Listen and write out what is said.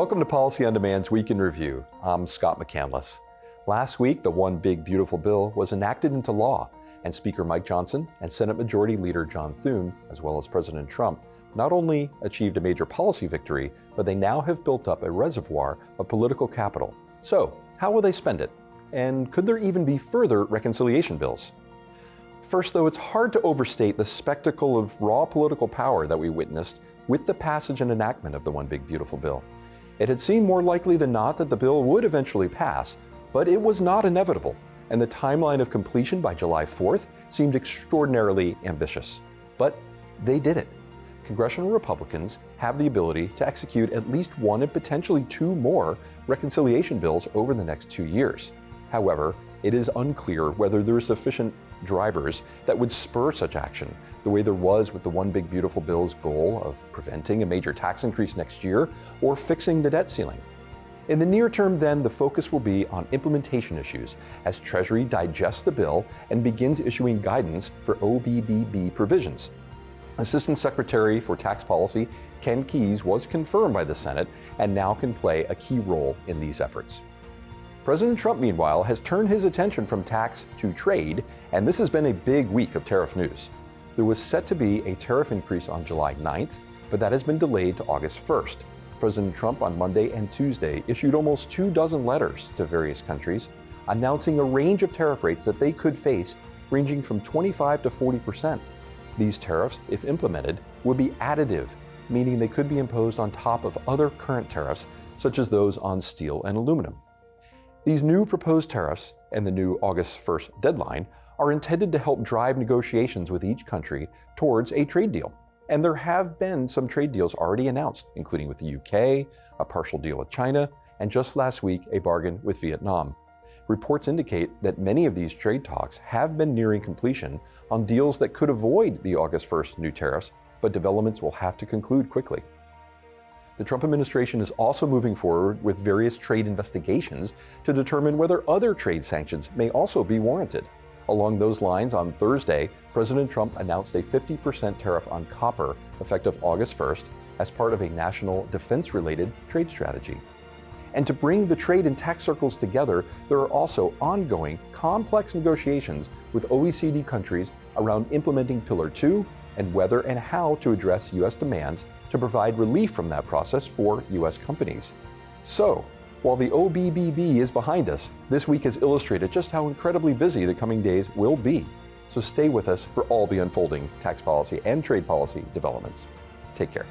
Welcome to Policy on Demand's Week in Review. I'm Scott McCandless. Last week, the One Big Beautiful Bill was enacted into law, and Speaker Mike Johnson and Senate Majority Leader John Thune, as well as President Trump, not only achieved a major policy victory, but they now have built up a reservoir of political capital. So, how will they spend it? And could there even be further reconciliation bills? First, though, it's hard to overstate the spectacle of raw political power that we witnessed with the passage and enactment of the One Big Beautiful Bill. It had seemed more likely than not that the bill would eventually pass, but it was not inevitable, and the timeline of completion by July 4th seemed extraordinarily ambitious. But they did it. Congressional Republicans have the ability to execute at least one and potentially two more reconciliation bills over the next 2 years. However, it is unclear whether there are sufficient drivers that would spur such action, the way there was with the One Big Beautiful Bill's goal of preventing a major tax increase next year or fixing the debt ceiling. In the near term, then, the focus will be on implementation issues as Treasury digests the bill and begins issuing guidance for OBBB provisions. Assistant Secretary for Tax Policy Ken Keyes was confirmed by the Senate and now can play a key role in these efforts. President Trump, meanwhile, has turned his attention from tax to trade, and this has been a big week of tariff news. There was set to be a tariff increase on July 9th, but that has been delayed to August 1st. President Trump on Monday and Tuesday issued almost 24 letters to various countries, announcing a range of tariff rates that they could face, ranging from 25% to 40%. These tariffs, if implemented, would be additive, meaning they could be imposed on top of other current tariffs, such as those on steel and aluminum. These new proposed tariffs and the new August 1st deadline are intended to help drive negotiations with each country towards a trade deal. And there have been some trade deals already announced, including with the UK, a partial deal with China, and just last week, a bargain with Vietnam. Reports indicate that many of these trade talks have been nearing completion on deals that could avoid the August 1st new tariffs, but developments will have to conclude quickly. The Trump administration is also moving forward with various trade investigations to determine whether other trade sanctions may also be warranted. Along those lines, on Thursday, President Trump announced a 50% tariff on copper effective August 1st as part of a national defense-related trade strategy. And to bring the trade and tax circles together, there are also ongoing complex negotiations with OECD countries around implementing Pillar 2 and whether and how to address U.S. demands to provide relief from that process for U.S. companies. So, while the OBBB is behind us, this week has illustrated just how incredibly busy the coming days will be. So stay with us for all the unfolding tax policy and trade policy developments. Take care.